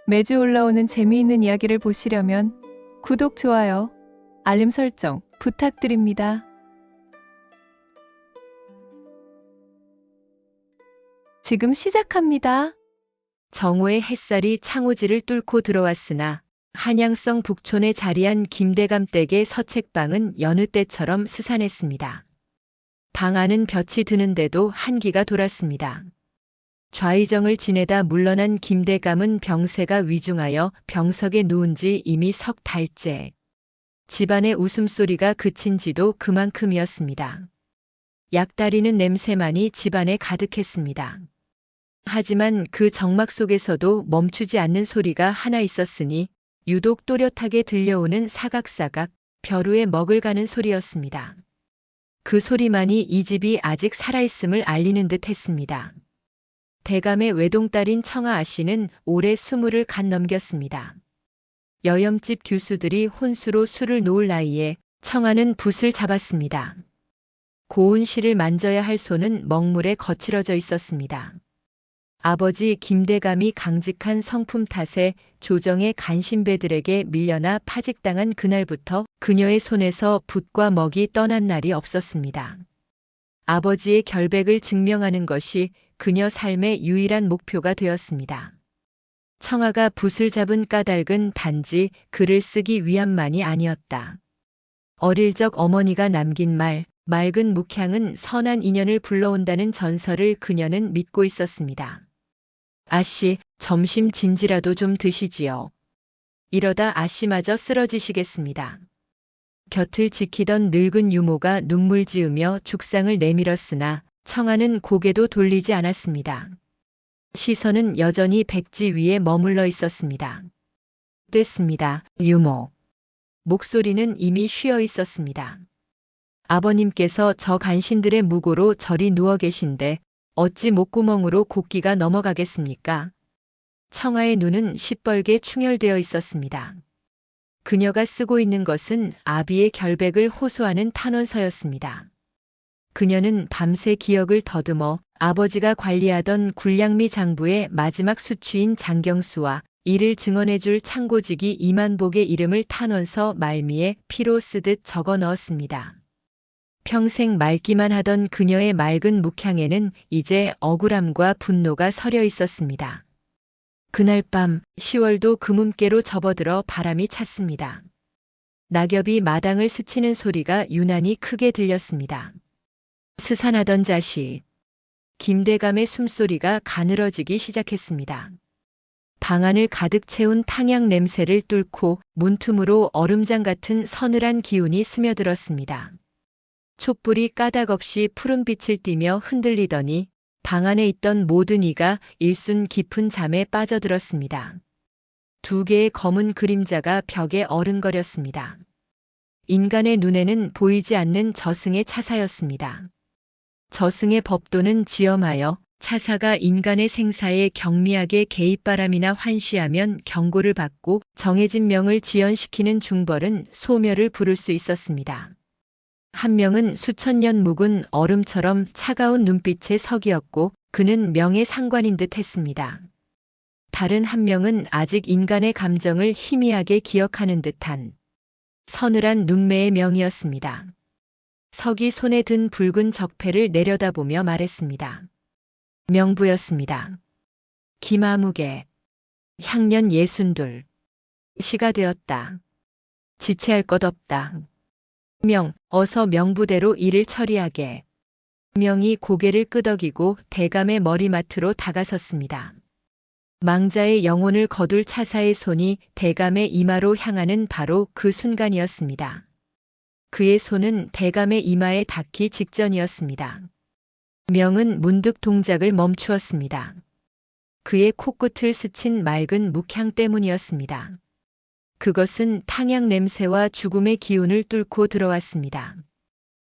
매주 올라오는 재미있는 이야기를 보시려면 구독, 좋아요, 알림 설정 부탁드립니다. 지금 시작합니다. 정오의 햇살이 창호지를 뚫고 들어왔으나 한양성 북촌에 자리한 김대감 댁의 서책방은 여느 때처럼 스산했습니다. 방 안은 볕이 드는데도 한기가 돌았습니다. 좌의정을 지내다 물러난 김대감은 병세가 위중하여 병석에 누운 지 이미 석 달째. 집안의 웃음소리가 그친 지도 그만큼이었습니다. 약다리는 냄새만이 집안에 가득했습니다. 하지만 그 정막 속에서도 멈추지 않는 소리가 하나 있었으니 유독 또렷하게 들려오는 사각사각 벼루에 먹을 가는 소리였습니다. 그 소리만이 이 집이 아직 살아있음을 알리는 듯 했습니다. 대감의 외동딸인 청아 아씨는 올해 20을 갓 넘겼습니다. 여염집 교수들이 혼수로 술을 놓을 나이에 청아는 붓을 잡았습니다. 고운 실을 만져야 할 손은 먹물에 거칠어져 있었습니다. 아버지 김대감이 강직한 성품 탓에 조정의 간신배들에게 밀려나 파직당한 그날부터 그녀의 손에서 붓과 먹이 떠난 날이 없었습니다. 아버지의 결백을 증명하는 것이 그녀 삶의 유일한 목표가 되었습니다. 청아가 붓을 잡은 까닭은 단지 글을 쓰기 위함만이 아니었다. 어릴 적 어머니가 남긴 맑은 묵향은 선한 인연을 불러온다는 전설을 그녀는 믿고 있었습니다. 아씨, 점심 진지라도 좀 드시지요. 이러다 아씨마저 쓰러지시겠습니다. 곁을 지키던 늙은 유모가 눈물 지으며 죽상을 내밀었으나 청아는 고개도 돌리지 않았습니다. 시선은 여전히 백지 위에 머물러 있었습니다. 됐습니다, 유모. 목소리는 이미 쉬어 있었습니다. 아버님께서 저 간신들의 무고로 저리 누워 계신데 어찌 목구멍으로 곡기가 넘어가겠습니까? 청아의 눈은 시뻘게 충혈되어 있었습니다. 그녀가 쓰고 있는 것은 아비의 결백을 호소하는 탄원서였습니다. 그녀는 밤새 기억을 더듬어 아버지가 관리하던 굴량미 장부의 마지막 수취인 장경수와 이를 증언해줄 창고직이 이만복의 이름을 탄원서 말미에 피로 쓰듯 적어 넣었습니다. 평생 맑기만 하던 그녀의 맑은 묵향에는 이제 억울함과 분노가 서려 있었습니다. 그날 밤 10월도 금음께로 접어들어 바람이 찼습니다. 낙엽이 마당을 스치는 소리가 유난히 크게 들렸습니다. 스산하던 자식. 김대감의 숨소리가 가늘어지기 시작했습니다. 방 안을 가득 채운 탕향 냄새를 뚫고 문틈으로 얼음장 같은 서늘한 기운이 스며들었습니다. 촛불이 까닭없이 푸른빛을 띠며 흔들리더니 방 안에 있던 모든 이가 일순 깊은 잠에 빠져들었습니다. 두 개의 검은 그림자가 벽에 어른거렸습니다. 인간의 눈에는 보이지 않는 저승의 차사였습니다. 저승의 법도는 지엄하여 차사가 인간의 생사에 경미하게 개입바람이나 환시하면 경고를 받고 정해진 명을 지연시키는 중벌은 소멸을 부를 수 있었습니다. 한 명은 수천 년 묵은 얼음처럼 차가운 눈빛의 석이었고 그는 명의 상관인 듯 했습니다. 다른 한 명은 아직 인간의 감정을 희미하게 기억하는 듯한 서늘한 눈매의 명이었습니다. 석이 손에 든 붉은 적패를 내려다보며 말했습니다. 명부였습니다. 김아무개. 향년 62. 시가 되었다. 지체할 것 없다. 명, 어서 명부대로 일을 처리하게. 명이 고개를 끄덕이고 대감의 머리맡으로 다가섰습니다. 망자의 영혼을 거둘 차사의 손이 대감의 이마로 향하는 바로 그 순간이었습니다. 그의 손은 대감의 이마에 닿기 직전이었습니다. 명은 문득 동작을 멈추었습니다. 그의 코끝을 스친 맑은 묵향 때문이었습니다. 그것은 탕향 냄새와 죽음의 기운을 뚫고 들어왔습니다.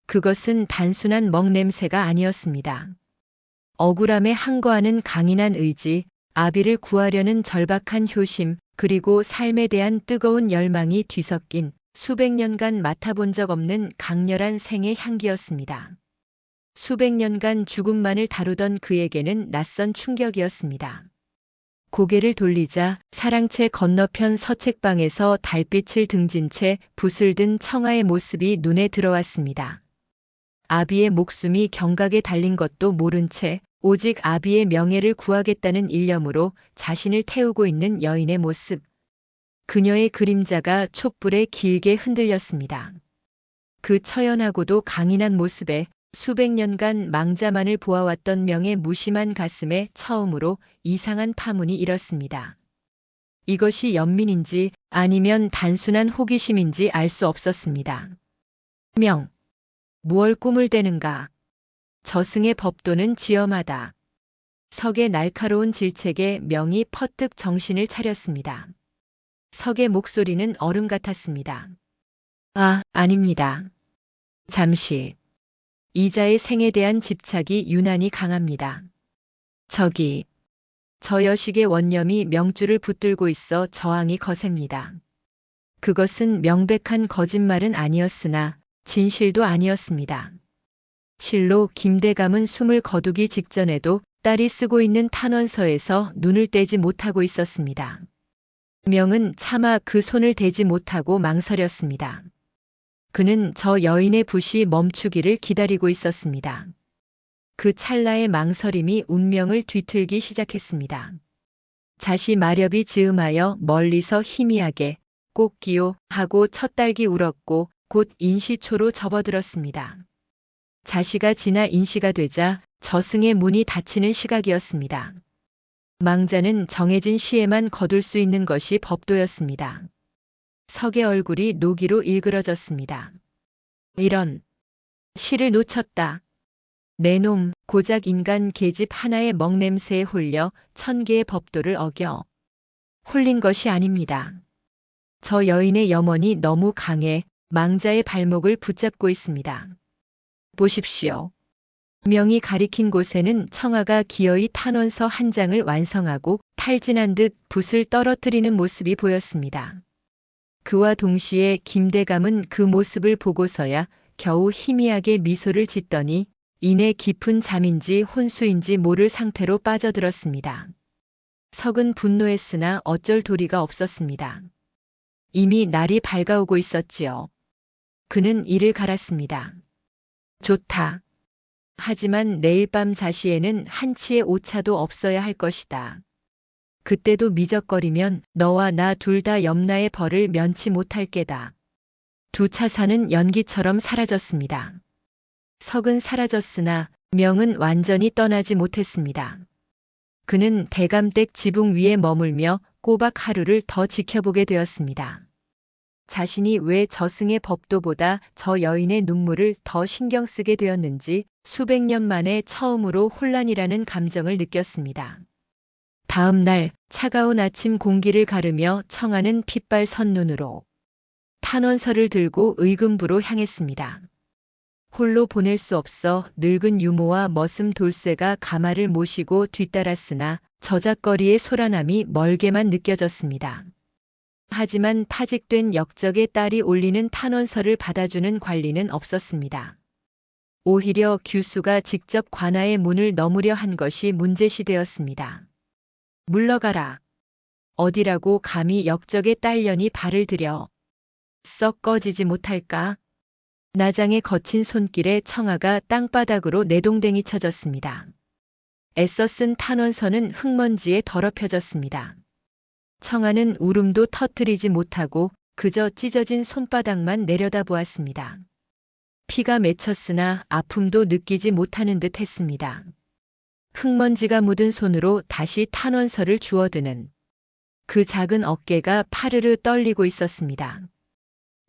그것은 단순한 먹 냄새가 아니었습니다. 억울함에 항거하는 강인한 의지, 아비를 구하려는 절박한 효심, 그리고 삶에 대한 뜨거운 열망이 뒤섞인 수백 년간 맡아본 적 없는 강렬한 생의 향기였습니다. 수백 년간 죽음만을 다루던 그에게는 낯선 충격이었습니다. 고개를 돌리자 사랑채 건너편 서책방에서 달빛을 등진 채 붓을 든 청아의 모습이 눈에 들어왔습니다. 아비의 목숨이 경각에 달린 것도 모른 채 오직 아비의 명예를 구하겠다는 일념으로 자신을 태우고 있는 여인의 모습. 그녀의 그림자가 촛불에 길게 흔들렸습니다. 그 처연하고도 강인한 모습에 수백 년간 망자만을 보아왔던 명의 무심한 가슴에 처음으로 이상한 파문이 일었습니다. 이것이 연민인지 아니면 단순한 호기심인지 알 수 없었습니다. 명, 무얼 꿈을 대는가? 저승의 법도는 지엄하다. 석의 날카로운 질책에 명이 퍼뜩 정신을 차렸습니다. 석의 목소리는 얼음 같았습니다. 아, 아닙니다. 잠시. 이자의 생에 대한 집착이 유난히 강합니다. 저 여식의 원념이 명주를 붙들고 있어 저항이 거셉니다. 그것은 명백한 거짓말은 아니었으나 진실도 아니었습니다. 실로 김대감은 숨을 거두기 직전에도 딸이 쓰고 있는 탄원서에서 눈을 떼지 못하고 있었습니다. 명은 차마 그 손을 대지 못하고 망설였습니다. 그는 저 여인의 붓이 멈추기를 기다리고 있었습니다. 그 찰나의 망설임이 운명을 뒤틀기 시작했습니다. 자시 마렵이 즈음하여 멀리서 희미하게 꽃기요 하고 첫 딸기 울었고 곧 인시초로 접어들었습니다. 자시가 지나 인시가 되자 저승의 문이 닫히는 시각이었습니다. 망자는 정해진 시에만 거둘 수 있는 것이 법도였습니다. 석의 얼굴이 노기로 일그러졌습니다. 이런, 시를 놓쳤다. 내 놈, 고작 인간 계집 하나의 먹냄새에 홀려 1000개의 법도를 어겨. 홀린 것이 아닙니다. 저 여인의 염원이 너무 강해 망자의 발목을 붙잡고 있습니다. 보십시오. 명이 가리킨 곳에는 청아가 기어이 탄원서 한 장을 완성하고 탈진한 듯 붓을 떨어뜨리는 모습이 보였습니다. 그와 동시에 김대감은 그 모습을 보고서야 겨우 희미하게 미소를 짓더니 이내 깊은 잠인지 혼수인지 모를 상태로 빠져들었습니다. 석은 분노했으나 어쩔 도리가 없었습니다. 이미 날이 밝아오고 있었지요. 그는 이를 갈았습니다. 좋다. 하지만 내일 밤 자시에는 한치의 오차도 없어야 할 것이다. 그때도 미적거리면 너와 나 둘 다 염라의 벌을 면치 못할 게다. 두 차사는 연기처럼 사라졌습니다. 석은 사라졌으나 명은 완전히 떠나지 못했습니다. 그는 대감댁 지붕 위에 머물며 꼬박 하루를 더 지켜보게 되었습니다. 자신이 왜 저승의 법도보다 저 여인의 눈물을 더 신경 쓰게 되었는지 수백 년 만에 처음으로 혼란이라는 감정을 느꼈습니다. 다음 날 차가운 아침 공기를 가르며 청아는 핏발 선눈으로 탄원서를 들고 의금부로 향했습니다. 홀로 보낼 수 없어 늙은 유모와 머슴 돌쇠가 가마를 모시고 뒤따랐으나 저작거리의 소란함이 멀게만 느껴졌습니다. 하지만 파직된 역적의 딸이 올리는 탄원서를 받아주는 관리는 없었습니다. 오히려 규수가 직접 관아의 문을 너무려 한 것이 문제시되었습니다. 물러가라. 어디라고 감히 역적의 딸년이 발을 들여. 썩 꺼지지 못할까? 나장의 거친 손길에 청아가 땅바닥으로 내동댕이 쳐졌습니다. 애써 쓴 탄원서는 흙먼지에 더럽혀졌습니다. 청아는 울음도 터뜨리지 못하고 그저 찢어진 손바닥만 내려다보았습니다. 피가 맺혔으나 아픔도 느끼지 못하는 듯 했습니다. 흙먼지가 묻은 손으로 다시 탄원서를 주워드는 그 작은 어깨가 파르르 떨리고 있었습니다.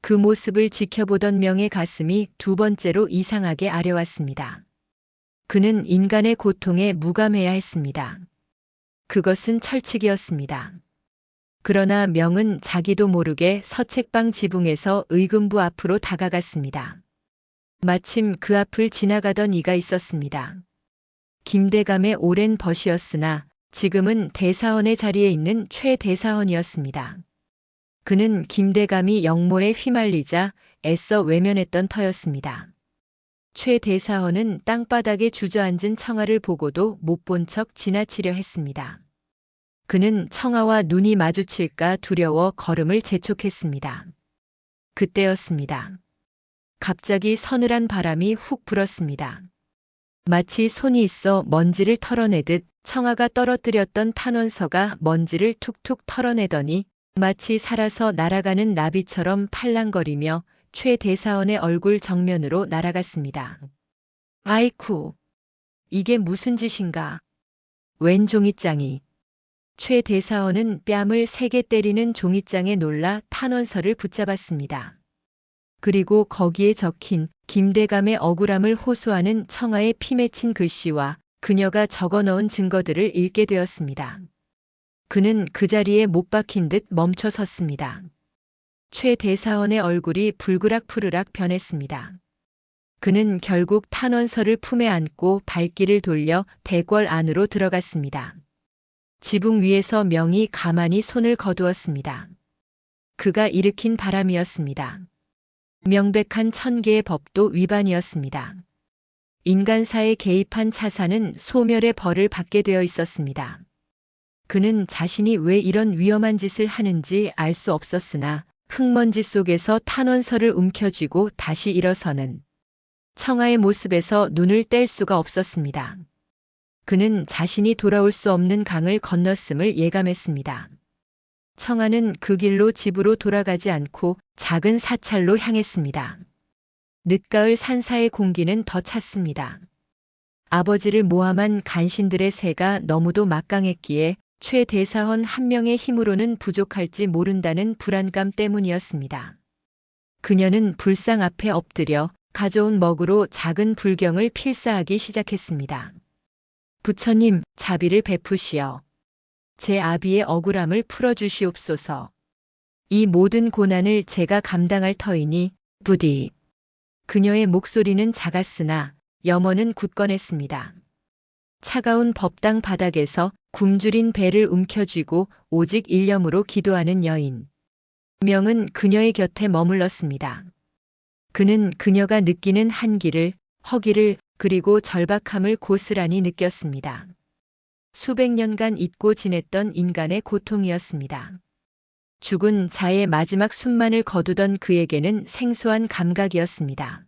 그 모습을 지켜보던 명의 가슴이 두 번째로 이상하게 아려왔습니다. 그는 인간의 고통에 무감해야 했습니다. 그것은 철칙이었습니다. 그러나 명은 자기도 모르게 서책방 지붕에서 의금부 앞으로 다가갔습니다. 마침 그 앞을 지나가던 이가 있었습니다. 김대감의 오랜 벗이었으나 지금은 대사원의 자리에 있는 최 대사원이었습니다. 그는 김대감이 역모에 휘말리자 애써 외면했던 터였습니다. 최 대사원은 땅바닥에 주저앉은 청아를 보고도 못 본 척 지나치려 했습니다. 그는 청아와 눈이 마주칠까 두려워 걸음을 재촉했습니다. 그때였습니다. 갑자기 서늘한 바람이 훅 불었습니다. 마치 손이 있어 먼지를 털어내듯 청아가 떨어뜨렸던 탄원서가 먼지를 툭툭 털어내더니 마치 살아서 날아가는 나비처럼 팔랑거리며 최 대사원의 얼굴 정면으로 날아갔습니다. 아이쿠, 이게 무슨 짓인가? 웬 종이장이? 최 대사원은 뺨을 세게 때리는 종이장에 놀라 탄원서를 붙잡았습니다. 그리고 거기에 적힌 김대감의 억울함을 호소하는 청아의 피 맺힌 글씨와 그녀가 적어 넣은 증거들을 읽게 되었습니다. 그는 그 자리에 못 박힌 듯 멈춰 섰습니다. 최 대사원의 얼굴이 불그락푸르락 변했습니다. 그는 결국 탄원서를 품에 안고 발길을 돌려 대궐 안으로 들어갔습니다. 지붕 위에서 명이 가만히 손을 거두었습니다. 그가 일으킨 바람이었습니다. 명백한 1000개의 법도 위반이었습니다. 인간사에 개입한 차사는 소멸의 벌을 받게 되어 있었습니다. 그는 자신이 왜 이런 위험한 짓을 하는지 알 수 없었으나 흙먼지 속에서 탄원서를 움켜쥐고 다시 일어서는 청아의 모습에서 눈을 뗄 수가 없었습니다. 그는 자신이 돌아올 수 없는 강을 건넜음을 예감했습니다. 청아는 그 길로 집으로 돌아가지 않고 작은 사찰로 향했습니다. 늦가을 산사의 공기는 더 찼습니다. 아버지를 모함한 간신들의 세가 너무도 막강했기에 최 대사원 한 명의 힘으로는 부족할지 모른다는 불안감 때문이었습니다. 그녀는 불상 앞에 엎드려 가져온 먹으로 작은 불경을 필사하기 시작했습니다. 부처님, 자비를 베푸시어 제 아비의 억울함을 풀어주시옵소서. 이 모든 고난을 제가 감당할 터이니 부디. 그녀의 목소리는 작았으나 염원은 굳건했습니다. 차가운 법당 바닥에서 굶주린 배를 움켜쥐고 오직 일념으로 기도하는 여인. 명은 그녀의 곁에 머물렀습니다. 그는 그녀가 느끼는 한기를, 허기를, 그리고 절박함을 고스란히 느꼈습니다. 수백 년간 잊고 지냈던 인간의 고통이었습니다. 죽은 자의 마지막 숨만을 거두던 그에게는 생소한 감각이었습니다.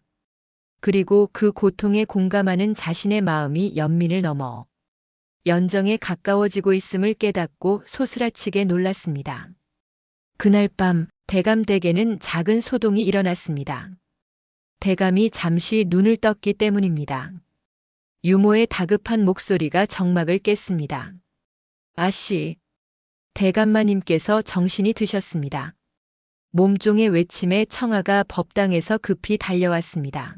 그리고 그 고통에 공감하는 자신의 마음이 연민을 넘어 연정에 가까워지고 있음을 깨닫고 소스라치게 놀랐습니다. 그날 밤 대감댁에는 작은 소동이 일어났습니다. 대감이 잠시 눈을 떴기 때문입니다. 유모의 다급한 목소리가 정막을 깼습니다. 아씨, 대감마님께서 정신이 드셨습니다. 몸종의 외침에 청아가 법당에서 급히 달려왔습니다.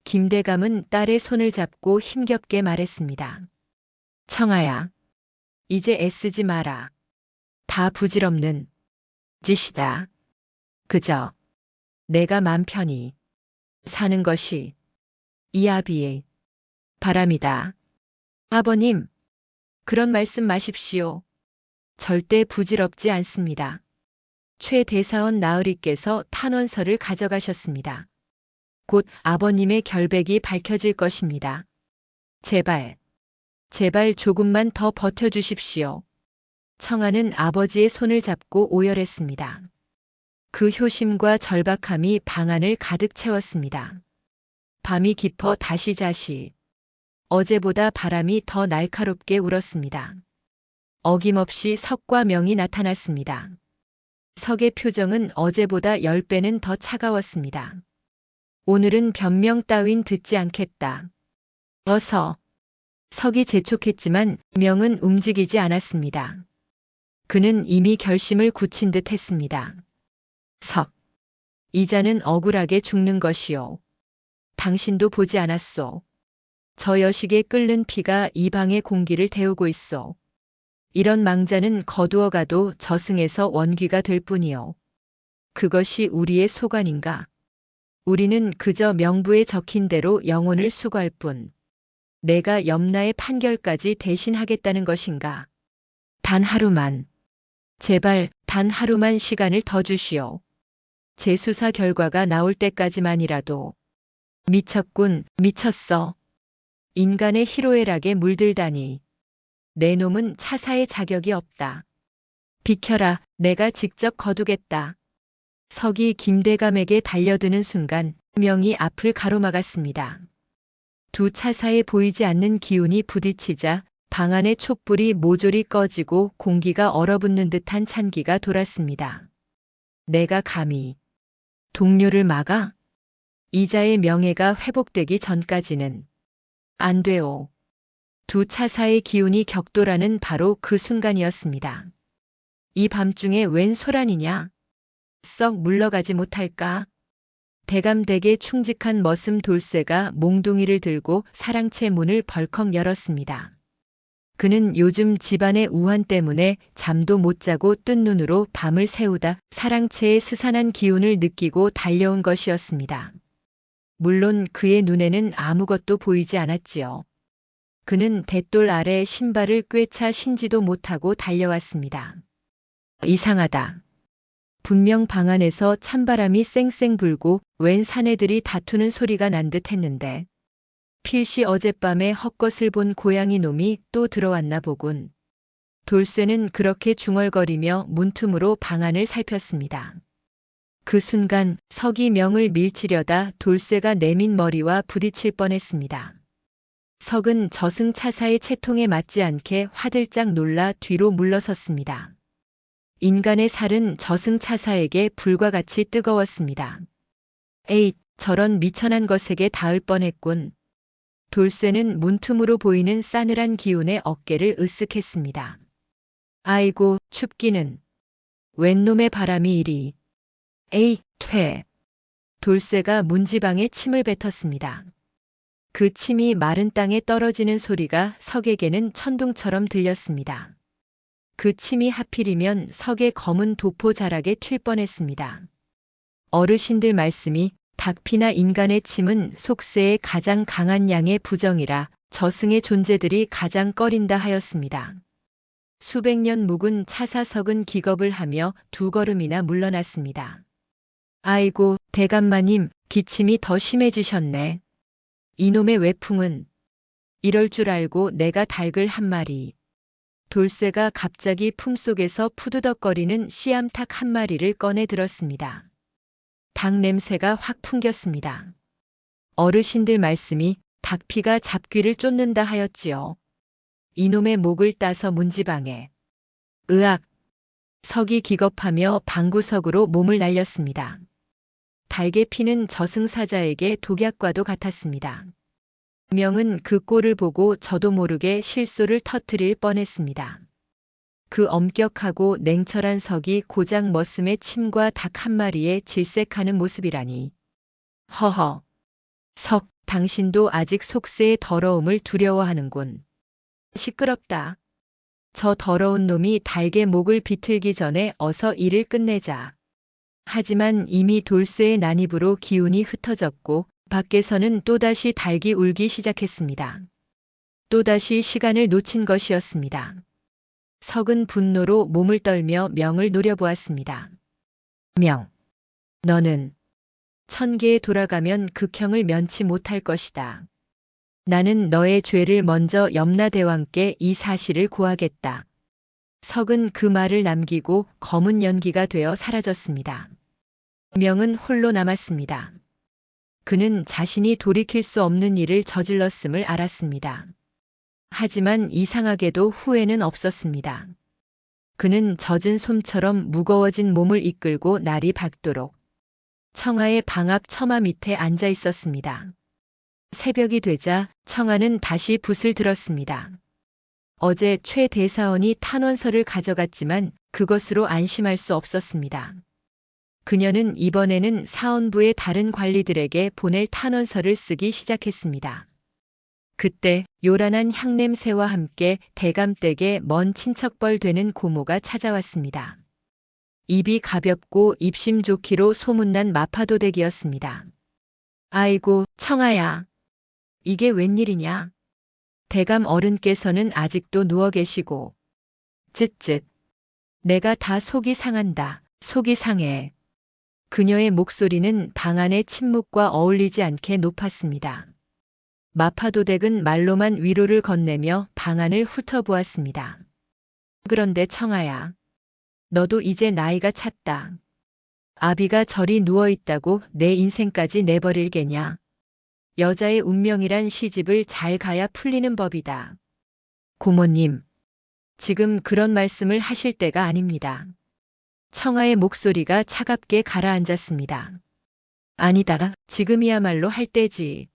김대감은 딸의 손을 잡고 힘겹게 말했습니다. 청아야, 이제 애쓰지 마라. 다 부질없는 짓이다. 그저 내가 맘 편히 사는 것이 이 아비의 바람이다. 아버님, 그런 말씀 마십시오. 절대 부질없지 않습니다. 최 대사원 나으리께서 탄원서를 가져가셨습니다. 곧 아버님의 결백이 밝혀질 것입니다. 제발, 제발 조금만 더 버텨주십시오. 청아는 아버지의 손을 잡고 오열했습니다. 그 효심과 절박함이 방 안을 가득 채웠습니다. 밤이 깊어 다시 자시. 어제보다 바람이 더 날카롭게 울었습니다. 어김없이 석과 명이 나타났습니다. 석의 표정은 어제보다 10배는 더 차가웠습니다. 오늘은 변명 따윈 듣지 않겠다. 어서. 석이 재촉했지만 명은 움직이지 않았습니다. 그는 이미 결심을 굳힌 듯 했습니다. 석. 이자는 억울하게 죽는 것이오. 당신도 보지 않았소. 저 여식의 끓는 피가 이 방의 공기를 데우고 있어. 이런 망자는 거두어 가도 저승에서 원귀가 될 뿐이요. 그것이 우리의 소관인가? 우리는 그저 명부에 적힌 대로 영혼을 수거할 뿐. 내가 염라의 판결까지 대신하겠다는 것인가? 단 하루만. 제발 단 하루만 시간을 더 주시오. 제 수사 결과가 나올 때까지만이라도. 미쳤군, 미쳤어. 인간의 희로애락에 물들다니. 내 놈은 차사의 자격이 없다. 비켜라, 내가 직접 거두겠다. 석이 김대감에게 달려드는 순간 명이 앞을 가로막았습니다. 두 차사에 보이지 않는 기운이 부딪히자 방 안의 촛불이 모조리 꺼지고 공기가 얼어붙는 듯한 찬기가 돌았습니다. 내가 감히 동료를 막아? 이자의 명예가 회복되기 전까지는 안 돼오. 두 차사의 기운이 격돌하는 바로 그 순간이었습니다. 이 밤중에 웬 소란이냐? 썩 물러가지 못할까? 대감댁에 충직한 머슴 돌쇠가 몽둥이를 들고 사랑채 문을 벌컥 열었습니다. 그는 요즘 집안의 우환 때문에 잠도 못 자고 뜬 눈으로 밤을 새우다 사랑채의 스산한 기운을 느끼고 달려온 것이었습니다. 물론 그의 눈에는 아무것도 보이지 않았지요. 그는 대돌 아래 신발을 꿰차 신지도 못하고 달려왔습니다. 이상하다. 분명 방 안에서 찬바람이 쌩쌩 불고 웬 사내들이 다투는 소리가 난 듯 했는데 필시 어젯밤에 헛것을 본 고양이 놈이 또 들어왔나 보군. 돌쇠는 그렇게 중얼거리며 문틈으로 방 안을 살폈습니다. 그 순간 석이 명을 밀치려다 돌쇠가 내민 머리와 부딪힐 뻔했습니다. 석은 저승차사의 채통에 맞지 않게 화들짝 놀라 뒤로 물러섰습니다. 인간의 살은 저승차사에게 불과 같이 뜨거웠습니다. 에잇, 저런 미천한 것에게 닿을 뻔했군. 돌쇠는 문틈으로 보이는 싸늘한 기운에 어깨를 으쓱했습니다. 아이고, 춥기는. 웬 놈의 바람이 이리. 에잇, 퇴. 돌쇠가 문지방에 침을 뱉었습니다. 그 침이 마른 땅에 떨어지는 소리가 석에게는 천둥처럼 들렸습니다. 그 침이 하필이면 석의 검은 도포 자락에 튈 뻔했습니다. 어르신들 말씀이 닭피나 인간의 침은 속세의 가장 강한 양의 부정이라 저승의 존재들이 가장 꺼린다 하였습니다. 수백 년 묵은 차사석은 기겁을 하며 두 걸음이나 물러났습니다. 아이고, 대감마님, 기침이 더 심해지셨네. 이놈의 외풍은. 이럴 줄 알고 내가 닭을 한 마리. 돌쇠가 갑자기 품속에서 푸드덕거리는 씨암탉 한 마리를 꺼내 들었습니다. 닭 냄새가 확 풍겼습니다. 어르신들 말씀이 닭피가 잡귀를 쫓는다 하였지요. 이놈의 목을 따서 문지방에. 으악! 석이 기겁하며 방구석으로 몸을 날렸습니다. 닭의 피는 저승사자에게 독약과도 같았습니다. 명은 그 꼴을 보고 저도 모르게 실소를 터뜨릴 뻔했습니다. 그 엄격하고 냉철한 석이 고작 머슴의 침과 닭 한 마리에 질색하는 모습이라니. 허허. 석, 당신도 아직 속세의 더러움을 두려워하는군. 시끄럽다. 저 더러운 놈이 닭의 목을 비틀기 전에 어서 일을 끝내자. 하지만 이미 돌쇠의 난입으로 기운이 흩어졌고 밖에서는 또다시 닭이 울기 시작했습니다. 또다시 시간을 놓친 것이었습니다. 석은 분노로 몸을 떨며 명을 노려보았습니다. 명, 너는 천계에 돌아가면 극형을 면치 못할 것이다. 나는 너의 죄를 먼저 염라대왕께 이 사실을 고하겠다. 석은 그 말을 남기고 검은 연기가 되어 사라졌습니다. 명은 홀로 남았습니다. 그는 자신이 돌이킬 수 없는 일을 저질렀음을 알았습니다. 하지만 이상하게도 후회는 없었습니다. 그는 젖은 솜처럼 무거워진 몸을 이끌고 날이 밝도록 청아의 방 앞 처마 밑에 앉아 있었습니다. 새벽이 되자 청아는 다시 붓을 들었습니다. 어제 최 대사원이 탄원서를 가져갔지만 그것으로 안심할 수 없었습니다. 그녀는 이번에는 사원부의 다른 관리들에게 보낼 탄원서를 쓰기 시작했습니다. 그때 요란한 향냄새와 함께 대감댁에 먼 친척벌 되는 고모가 찾아왔습니다. 입이 가볍고 입심 좋기로 소문난 마파도댁이었습니다. 아이고, 청아야. 이게 웬일이냐? 대감 어른께서는 아직도 누워 계시고. 쯧쯧. 내가 다 속이 상한다. 속이 상해. 그녀의 목소리는 방 안의 침묵과 어울리지 않게 높았습니다. 마파도댁은 말로만 위로를 건네며 방안을 훑어보았습니다. 그런데 청아야, 너도 이제 나이가 찼다. 아비가 저리 누워있다고 내 인생까지 내버릴 게냐. 여자의 운명이란 시집을 잘 가야 풀리는 법이다. 고모님, 지금 그런 말씀을 하실 때가 아닙니다. 청아의 목소리가 차갑게 가라앉았습니다. 아니다, 지금이야말로 할 때지.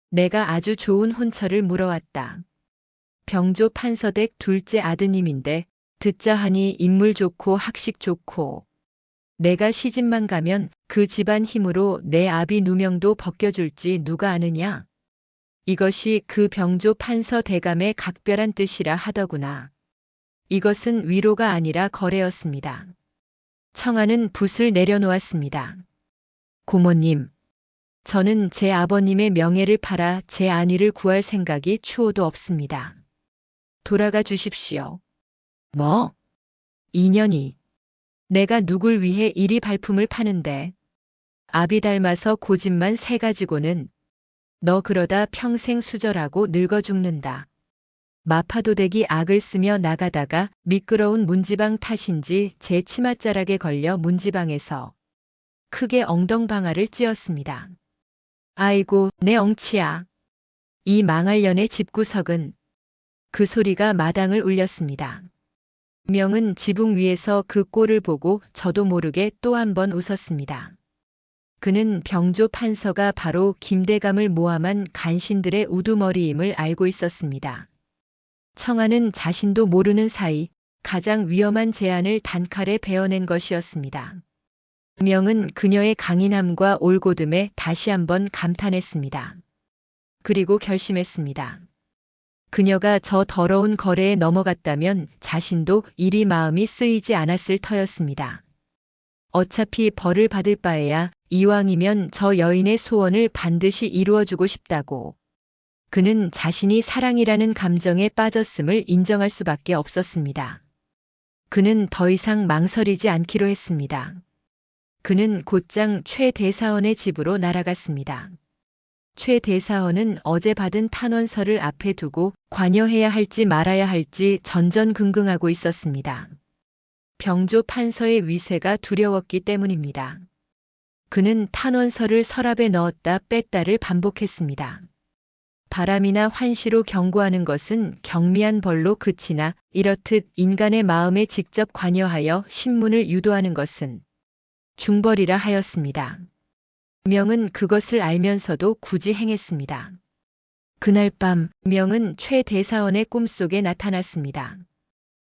내가 아주 좋은 혼처를 물어왔다. 병조 판서댁 둘째 아드님인데 듣자 하니 인물 좋고 학식 좋고 내가 시집만 가면 그 집안 힘으로 내 아비 누명도 벗겨줄지 누가 아느냐. 이것이 그 병조 판서 대감의 각별한 뜻이라 하더구나. 이것은 위로가 아니라 거래였습니다. 청아는 붓을 내려놓았습니다. 고모님, 저는 제 아버님의 명예를 팔아 제 안위를 구할 생각이 추호도 없습니다. 돌아가 주십시오. 뭐? 2년이. 내가 누굴 위해 이리 발품을 파는데. 아비 닮아서 고집만 세 가지고는 너 그러다 평생 수절하고 늙어 죽는다. 마파도댁이 악을 쓰며 나가다가 미끄러운 문지방 탓인지 제 치맛자락에 걸려 문지방에서 크게 엉덩방아를 찧었습니다. 아이고, 내 엉치야. 이 망할 년의 집구석은. 그 소리가 마당을 울렸습니다. 명은 지붕 위에서 그 꼴을 보고 저도 모르게 또 한 번 웃었습니다. 그는 병조 판서가 바로 김대감을 모함한 간신들의 우두머리임을 알고 있었습니다. 청아는 자신도 모르는 사이 가장 위험한 제안을 단칼에 베어낸 것이었습니다. 명은 그녀의 강인함과 올곧음에 다시 한번 감탄했습니다. 그리고 결심했습니다. 그녀가 저 더러운 거래에 넘어갔다면 자신도 이리 마음이 쓰이지 않았을 터였습니다. 어차피 벌을 받을 바에야 이왕이면 저 여인의 소원을 반드시 이루어주고 싶다고. 그는 자신이 사랑이라는 감정에 빠졌음을 인정할 수밖에 없었습니다. 그는 더 이상 망설이지 않기로 했습니다. 그는 곧장 최 대사원의 집으로 날아갔습니다. 최 대사원은 어제 받은 탄원서를 앞에 두고 관여해야 할지 말아야 할지 전전긍긍하고 있었습니다. 병조 판서의 위세가 두려웠기 때문입니다. 그는 탄원서를 서랍에 넣었다 뺐다를 반복했습니다. 바람이나 환시로 경고하는 것은 경미한 벌로 그치나 이렇듯 인간의 마음에 직접 관여하여 신문을 유도하는 것은 중벌이라 하였습니다. 명은 그것을 알면서도 굳이 행했습니다. 그날 밤 명은 최 대사원의 꿈속에 나타났습니다.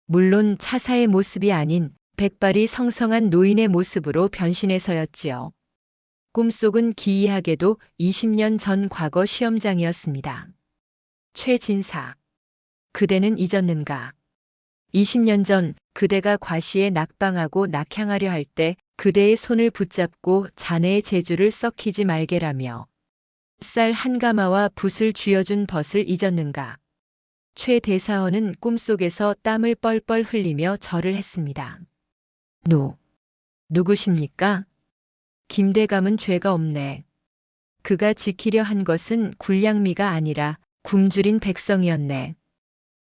물론 차사의 모습이 아닌 백발이 성성한 노인의 모습으로 변신해서였지요. 꿈속은 기이하게도 20년 전 과거 시험장이었습니다. 최 진사, 그대는 잊었는가? 20년 전 그대가 과시에 낙방하고 낙향하려 할 때 그대의 손을 붙잡고 자네의 재주를 썩히지 말게라며 쌀 한 가마와 붓을 쥐어준 벗을 잊었는가? 최 대사원은 꿈속에서 땀을 뻘뻘 흘리며 절을 했습니다. 누구십니까? 김대감은 죄가 없네. 그가 지키려 한 것은 굴량미가 아니라 굶주린 백성이었네.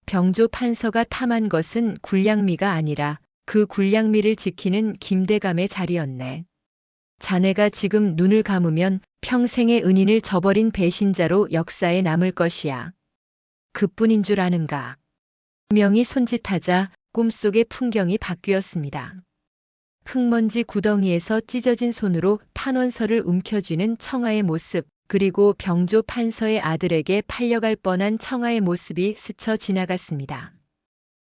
병조 판서가 탐한 것은 굴량미가 아니라 그 굴량미를 지키는 김대감의 자리였네. 자네가 지금 눈을 감으면 평생의 은인을 저버린 배신자로 역사에 남을 것이야. 그뿐인 줄 아는가? 명이 손짓하자 꿈속의 풍경이 바뀌었습니다. 흙먼지 구덩이에서 찢어진 손으로 탄원서를 움켜쥐는 청아의 모습, 그리고 병조 판서의 아들에게 팔려갈 뻔한 청아의 모습이 스쳐 지나갔습니다.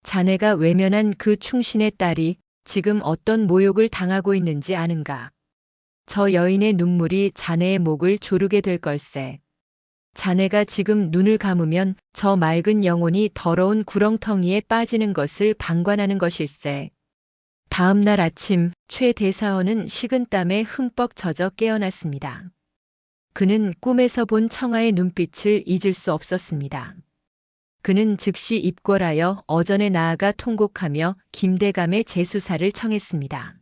자네가 외면한 그 충신의 딸이 지금 어떤 모욕을 당하고 있는지 아는가? 저 여인의 눈물이 자네의 목을 조르게 될 걸세. 자네가 지금 눈을 감으면 저 맑은 영혼이 더러운 구렁텅이에 빠지는 것을 방관하는 것일세. 다음 날 아침 최 대사원은 식은땀에 흠뻑 젖어 깨어났습니다. 그는 꿈에서 본 청아의 눈빛을 잊을 수 없었습니다. 그는 즉시 입궐하여 어전에 나아가 통곡하며 김대감의 재수사를 청했습니다.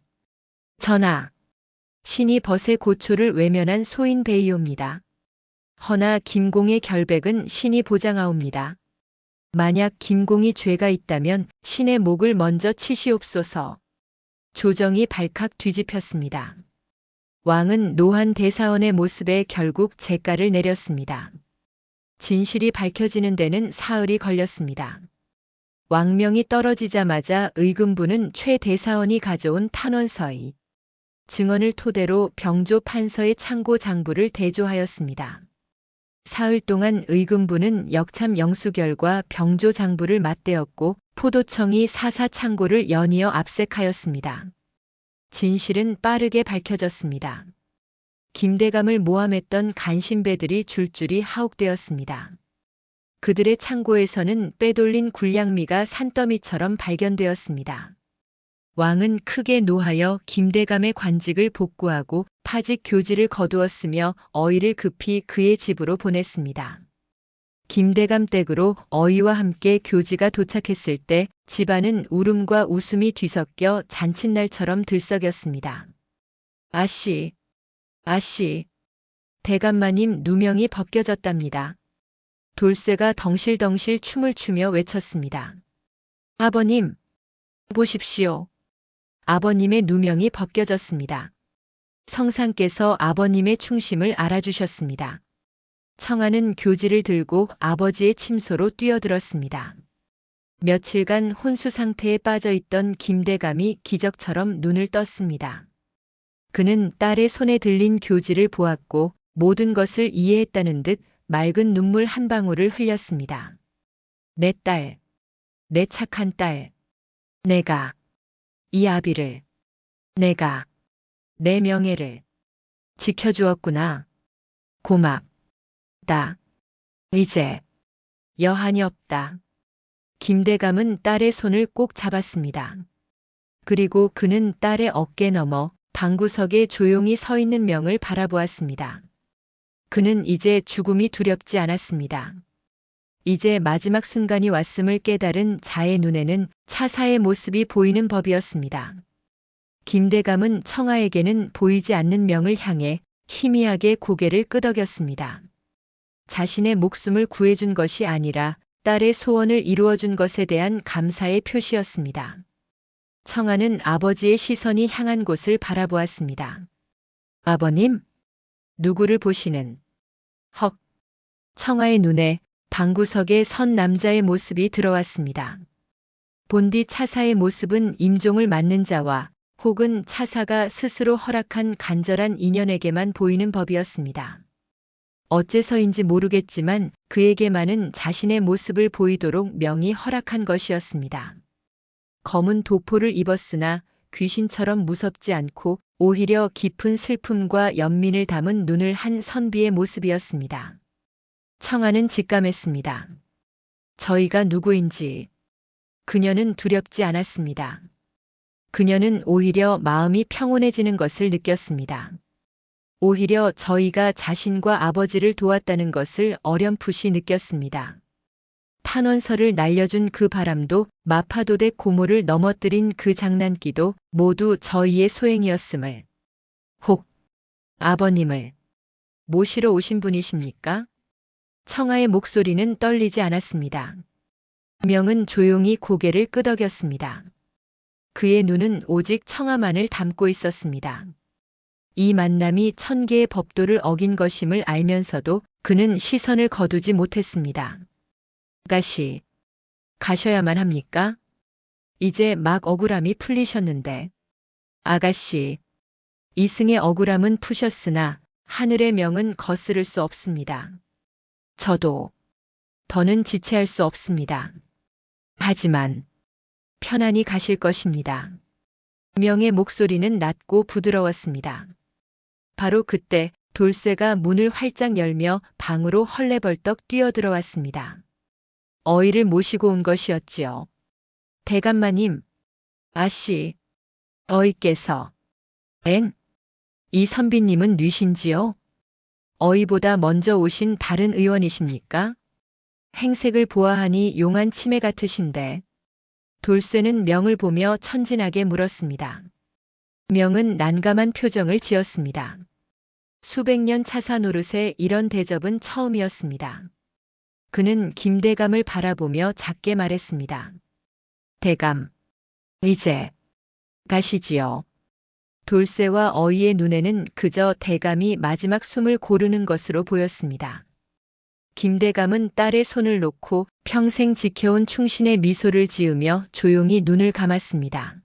전하, 신이 벗의 고초를 외면한 소인배이옵니다. 허나 김공의 결백은 신이 보장하옵니다. 만약 김공이 죄가 있다면 신의 목을 먼저 치시옵소서. 조정이 발칵 뒤집혔습니다. 왕은 노한 대사원의 모습에 결국 재가를 내렸습니다. 진실이 밝혀지는 데는 사흘이 걸렸습니다. 왕명이 떨어지자마자 의금부는 최 대사원이 가져온 탄원서의 증언을 토대로 병조 판서의 창고 장부를 대조하였습니다. 사흘 동안 의금부는 역참 영수결과 병조 장부를 맞대었고 포도청이 사사 창고를 연이어 압색하였습니다. 진실은 빠르게 밝혀졌습니다. 김대감을 모함했던 간신배들이 줄줄이 하옥되었습니다. 그들의 창고에서는 빼돌린 굴량미가 산더미처럼 발견되었습니다. 왕은 크게 노하여 김대감의 관직을 복구하고 파직 교지를 거두었으며 어의를 급히 그의 집으로 보냈습니다. 김대감 댁으로 어의와 함께 교지가 도착했을 때 집안은 울음과 웃음이 뒤섞여 잔칫날처럼 들썩였습니다. 아씨, 아씨, 대감마님 누명이 벗겨졌답니다. 돌쇠가 덩실덩실 춤을 추며 외쳤습니다. 아버님, 보십시오. 아버님의 누명이 벗겨졌습니다. 성상께서 아버님의 충심을 알아주셨습니다. 청아는 교지를 들고 아버지의 침소로 뛰어들었습니다. 며칠간 혼수 상태에 빠져있던 김대감이 기적처럼 눈을 떴습니다. 그는 딸의 손에 들린 교지를 보았고 모든 것을 이해했다는 듯 맑은 눈물 한 방울을 흘렸습니다. 내 딸, 내 착한 딸, 내가 이 아비를, 내가 내 명예를 지켜주었구나. 고맙다. 이제 여한이 없다. 김대감은 딸의 손을 꼭 잡았습니다. 그리고 그는 딸의 어깨 너머 방구석에 조용히 서 있는 명을 바라보았습니다. 그는 이제 죽음이 두렵지 않았습니다. 이제 마지막 순간이 왔음을 깨달은 자의 눈에는 차사의 모습이 보이는 법이었습니다. 김대감은 청아에게는 보이지 않는 명을 향해 희미하게 고개를 끄덕였습니다. 자신의 목숨을 구해준 것이 아니라 딸의 소원을 이루어준 것에 대한 감사의 표시였습니다. 청아는 아버지의 시선이 향한 곳을 바라보았습니다. 아버님? 누구를 보시는? 헉! 청아의 눈에 방구석에 선 남자의 모습이 들어왔습니다. 본디 차사의 모습은 임종을 맞는 자와 혹은 차사가 스스로 허락한 간절한 인연에게만 보이는 법이었습니다. 어째서인지 모르겠지만 그에게만은 자신의 모습을 보이도록 명이 허락한 것이었습니다. 검은 도포를 입었으나 귀신처럼 무섭지 않고 오히려 깊은 슬픔과 연민을 담은 눈을 한 선비의 모습이었습니다. 청아는 직감했습니다. 저희가 누구인지. 그녀는 두렵지 않았습니다. 그녀는 오히려 마음이 평온해지는 것을 느꼈습니다. 오히려 저희가 자신과 아버지를 도왔다는 것을 어렴풋이 느꼈습니다. 탄원서를 날려준 그 바람도 마파도대 고모를 넘어뜨린 그 장난기도 모두 저희의 소행이었음을. 혹, 아버님을 모시러 오신 분이십니까? 청아의 목소리는 떨리지 않았습니다. 명은 조용히 고개를 끄덕였습니다. 그의 눈은 오직 청아만을 담고 있었습니다. 이 만남이 천개의 법도를 어긴 것임을 알면서도 그는 시선을 거두지 못했습니다. 아가씨, 가셔야만 합니까? 이제 막 억울함이 풀리셨는데. 아가씨, 이승의 억울함은 푸셨으나 하늘의 명은 거스를 수 없습니다. 저도 더는 지체할 수 없습니다. 하지만 편안히 가실 것입니다. 명의 목소리는 낮고 부드러웠습니다. 바로 그때 돌쇠가 문을 활짝 열며 방으로 헐레벌떡 뛰어들어왔습니다. 어이를 모시고 온 것이었지요. 대감마님, 아씨, 어이께서. 이 선비님은 뉘신지요? 어이보다 먼저 오신 다른 의원이십니까? 행색을 보아하니 용한 치매 같으신데. 돌쇠는 명을 보며 천진하게 물었습니다. 명은 난감한 표정을 지었습니다. 수백 년 차사 노릇에 이런 대접은 처음이었습니다. 그는 김대감을 바라보며 작게 말했습니다. 대감, 이제 가시지요. 돌쇠와 어이의 눈에는 그저 대감이 마지막 숨을 고르는 것으로 보였습니다. 김대감은 딸의 손을 놓고 평생 지켜온 충신의 미소를 지으며 조용히 눈을 감았습니다.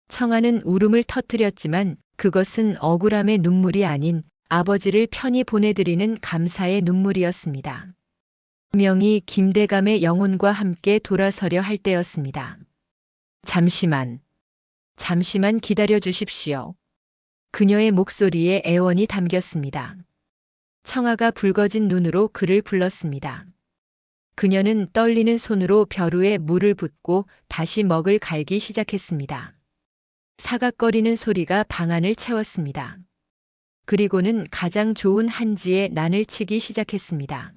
청아는 울음을 터뜨렸지만 그것은 억울함의 눈물이 아닌 아버지를 편히 보내드리는 감사의 눈물이었습니다. 명이 김대감의 영혼과 함께 돌아서려 할 때였습니다. 잠시만 기다려 주십시오. 그녀의 목소리에 애원이 담겼습니다. 청아가 붉어진 눈으로 그를 불렀습니다. 그녀는 떨리는 손으로 벼루에 물을 붓고 다시 먹을 갈기 시작했습니다. 사각거리는 소리가 방안을 채웠습니다. 그리고는 가장 좋은 한지에 난을 치기 시작했습니다.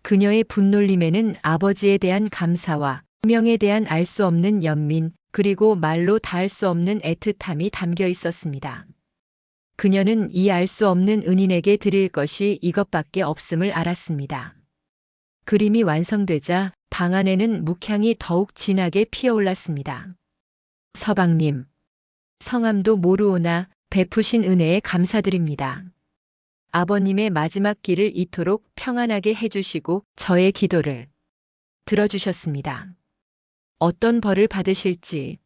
그녀의 분놀림에는 아버지에 대한 감사와 명에 대한 알 수 없는 연민, 그리고 말로 닿을 수 없는 애틋함이 담겨 있었습니다. 그녀는 이 알 수 없는 은인에게 드릴 것이 이것밖에 없음을 알았습니다. 그림이 완성되자 방 안에는 묵향이 더욱 진하게 피어올랐습니다. 서방님, 성함도 모르오나 베푸신 은혜에 감사드립니다. 아버님의 마지막 길을 이토록 평안하게 해주시고 저의 기도를 들어주셨습니다. 어떤 벌을 받으실지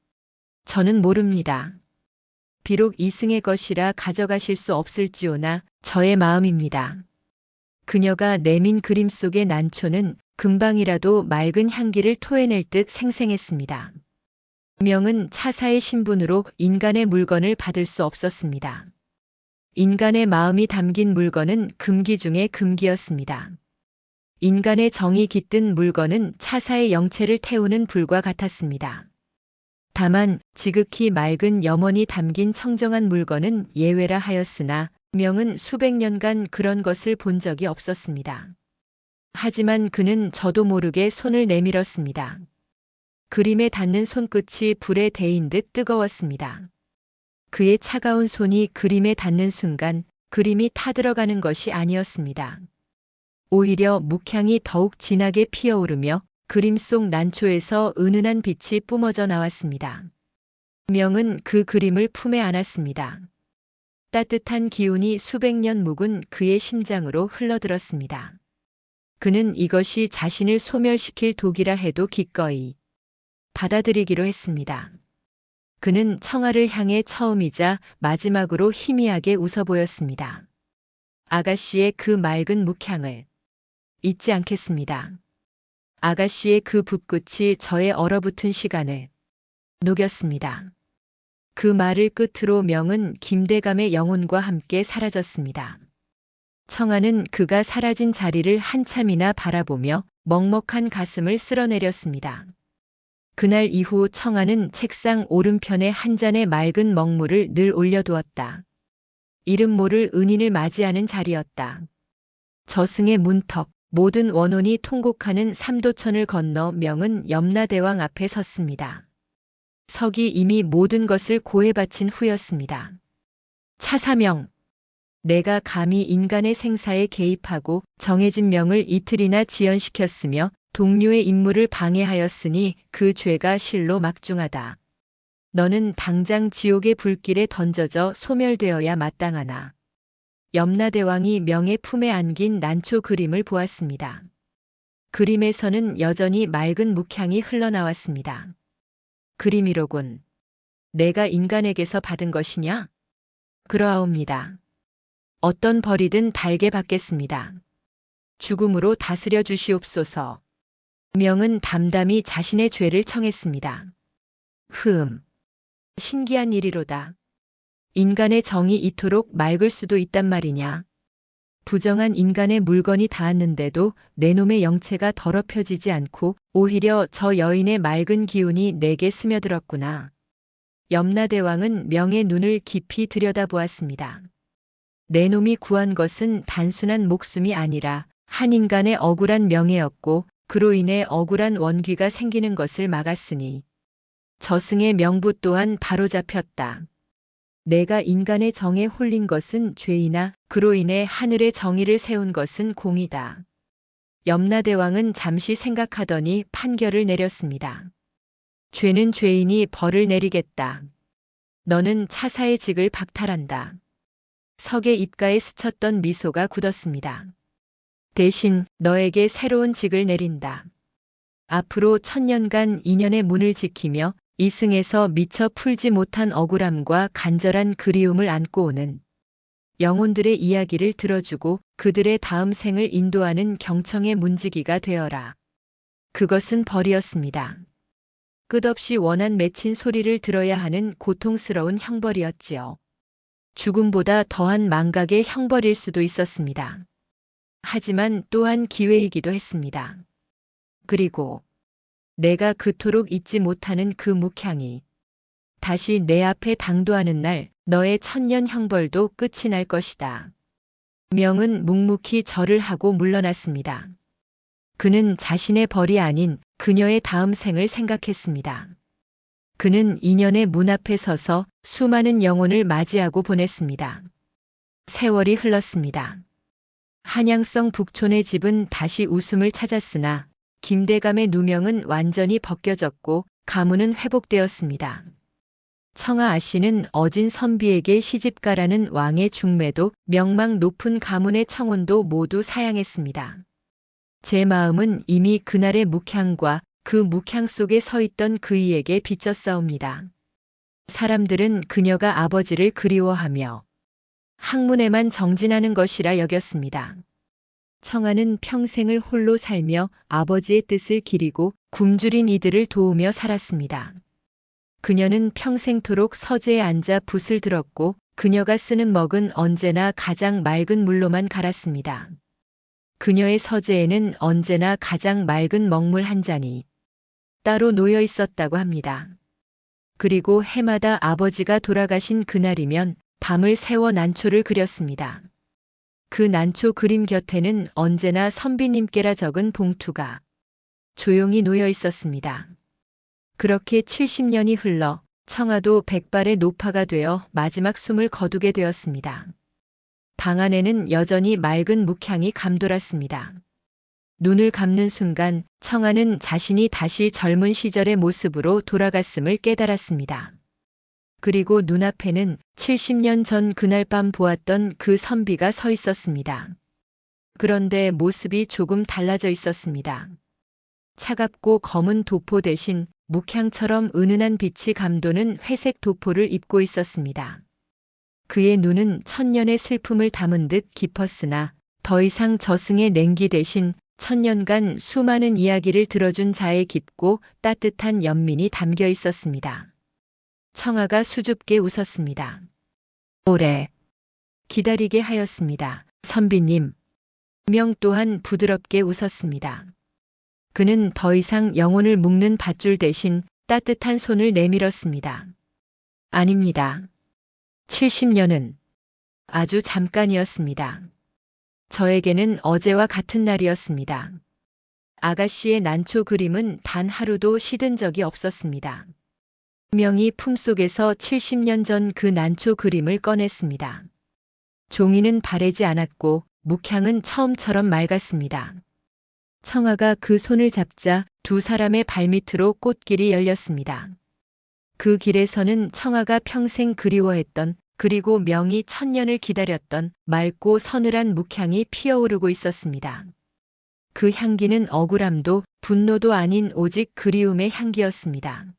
저는 모릅니다. 비록 이승의 것이라 가져가실 수 없을지오나 저의 마음입니다. 그녀가 내민 그림 속의 난초는 금방이라도 맑은 향기를 토해낼 듯 생생했습니다. 명은 차사의 신분으로 인간의 물건을 받을 수 없었습니다. 인간의 마음이 담긴 물건은 금기 중의 금기였습니다. 인간의 정이 깃든 물건은 차사의 영체를 태우는 불과 같았습니다. 다만 지극히 맑은 염원이 담긴 청정한 물건은 예외라 하였으나 명은 수백 년간 그런 것을 본 적이 없었습니다. 하지만 그는 저도 모르게 손을 내밀었습니다. 그림에 닿는 손끝이 불에 데인 듯 뜨거웠습니다. 그의 차가운 손이 그림에 닿는 순간 그림이 타들어가는 것이 아니었습니다. 오히려 묵향이 더욱 진하게 피어오르며 그림 속 난초에서 은은한 빛이 뿜어져 나왔습니다. 명은 그 그림을 품에 안았습니다. 따뜻한 기운이 수백 년 묵은 그의 심장으로 흘러들었습니다. 그는 이것이 자신을 소멸시킬 독이라 해도 기꺼이 받아들이기로 했습니다. 그는 청아를 향해 처음이자 마지막으로 희미하게 웃어 보였습니다. 아가씨의 그 맑은 묵향을 잊지 않겠습니다. 아가씨의 그 붓끝이 저의 얼어붙은 시간을 녹였습니다. 그 말을 끝으로 명은 김대감의 영혼과 함께 사라졌습니다. 청아는 그가 사라진 자리를 한참이나 바라보며 먹먹한 가슴을 쓸어내렸습니다. 그날 이후 청아는 책상 오른편에 한 잔의 맑은 먹물을 늘 올려두었다. 이름 모를 은인을 맞이하는 자리였다. 저승의 문턱, 모든 원혼이 통곡하는 삼도천을 건너 명은 염라대왕 앞에 섰습니다. 석이 이미 모든 것을 고해 바친 후였습니다. 차사명, 내가 감히 인간의 생사에 개입하고 정해진 명을 이틀이나 지연시켰으며 동료의 임무를 방해하였으니 그 죄가 실로 막중하다. 너는 당장 지옥의 불길에 던져져 소멸되어야 마땅하나. 염라대왕이 명의 품에 안긴 난초 그림을 보았습니다. 그림에서는 여전히 맑은 묵향이 흘러나왔습니다. 그림이로군. 내가 인간에게서 받은 것이냐? 그러하옵니다. 어떤 벌이든 달게 받겠습니다. 죽음으로 다스려 주시옵소서. 명은 담담히 자신의 죄를 청했습니다. 신기한 일이로다. 인간의 정이 이토록 맑을 수도 있단 말이냐. 부정한 인간의 물건이 닿았는데도 내 놈의 영체가 더럽혀지지 않고 오히려 저 여인의 맑은 기운이 내게 스며들었구나. 염라대왕은 명의 눈을 깊이 들여다보았습니다. 내 놈이 구한 것은 단순한 목숨이 아니라 한 인간의 억울한 명예였고 그로 인해 억울한 원귀가 생기는 것을 막았으니 저승의 명부 또한 바로잡혔다. 내가 인간의 정에 홀린 것은 죄이나 그로 인해 하늘의 정의를 세운 것은 공이다. 염라대왕은 잠시 생각하더니 판결을 내렸습니다. 죄는 죄인이 벌을 내리겠다. 너는 차사의 직을 박탈한다. 석의 입가에 스쳤던 미소가 굳었습니다. 대신 너에게 새로운 직을 내린다. 앞으로 1000년간 인연의 문을 지키며 이승에서 미처 풀지 못한 억울함과 간절한 그리움을 안고 오는 영혼들의 이야기를 들어주고 그들의 다음 생을 인도하는 경청의 문지기가 되어라. 그것은 벌이었습니다. 끝없이 원한 맺힌 소리를 들어야 하는 고통스러운 형벌이었지요. 죽음보다 더한 망각의 형벌일 수도 있었습니다. 하지만 또한 기회이기도 했습니다. 그리고 내가 그토록 잊지 못하는 그 묵향이 다시 내 앞에 당도하는 날 너의 1000년 형벌도 끝이 날 것이다. 명은 묵묵히 절을 하고 물러났습니다. 그는 자신의 벌이 아닌 그녀의 다음 생을 생각했습니다. 그는 인연의 문 앞에 서서 수많은 영혼을 맞이하고 보냈습니다. 세월이 흘렀습니다. 한양성 북촌의 집은 다시 웃음을 찾았으나 김대감의 누명은 완전히 벗겨졌고 가문은 회복되었습니다. 청아 아씨는 어진 선비에게 시집가라는 왕의 중매도 명망 높은 가문의 청혼도 모두 사양했습니다. 제 마음은 이미 그날의 묵향과 그 묵향 속에 서 있던 그이에게 비쳤사옵니다. 사람들은 그녀가 아버지를 그리워하며 학문에만 정진하는 것이라 여겼습니다. 청아는 평생을 홀로 살며 아버지의 뜻을 기리고 굶주린 이들을 도우며 살았습니다. 그녀는 평생토록 서재에 앉아 붓을 들었고 그녀가 쓰는 먹은 언제나 가장 맑은 물로만 갈았습니다. 그녀의 서재에는 언제나 가장 맑은 먹물 한 잔이 따로 놓여 있었다고 합니다. 그리고 해마다 아버지가 돌아가신 그날이면 밤을 새워 난초를 그렸습니다. 그 난초 그림 곁에는 언제나 선비님께라 적은 봉투가 조용히 놓여 있었습니다. 그렇게 70년이 흘러 청아도 백발의 노파가 되어 마지막 숨을 거두게 되었습니다. 방 안에는 여전히 맑은 묵향이 감돌았습니다. 눈을 감는 순간 청아는 자신이 다시 젊은 시절의 모습으로 돌아갔음을 깨달았습니다. 그리고 눈앞에는 70년 전 그날 밤 보았던 그 선비가 서 있었습니다. 그런데 모습이 조금 달라져 있었습니다. 차갑고 검은 도포 대신 묵향처럼 은은한 빛이 감도는 회색 도포를 입고 있었습니다. 그의 눈은 천년의 슬픔을 담은 듯 깊었으나 더 이상 저승의 냉기 대신 1000년간 수많은 이야기를 들어준 자의 깊고 따뜻한 연민이 담겨 있었습니다. 청아가 수줍게 웃었습니다. 오래 기다리게 하였습니다. 선비님. 명 또한 부드럽게 웃었습니다. 그는 더 이상 영혼을 묶는 밧줄 대신 따뜻한 손을 내밀었습니다. 아닙니다. 70년은 아주 잠깐이었습니다. 저에게는 어제와 같은 날이었습니다. 아가씨의 난초 그림은 단 하루도 시든 적이 없었습니다. 명이 품속에서 70년 전 그 난초 그림을 꺼냈습니다. 종이는 바래지 않았고 묵향은 처음처럼 맑았습니다. 청아가 그 손을 잡자 두 사람의 발밑으로 꽃길이 열렸습니다. 그 길에서는 청아가 평생 그리워했던 그리고 명이 1000년을 기다렸던 맑고 서늘한 묵향이 피어오르고 있었습니다. 그 향기는 억울함도 분노도 아닌 오직 그리움의 향기였습니다.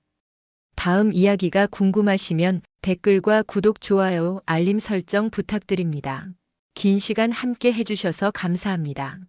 다음 이야기가 궁금하시면 댓글과 구독, 좋아요, 알림 설정 부탁드립니다. 긴 시간 함께 해주셔서 감사합니다.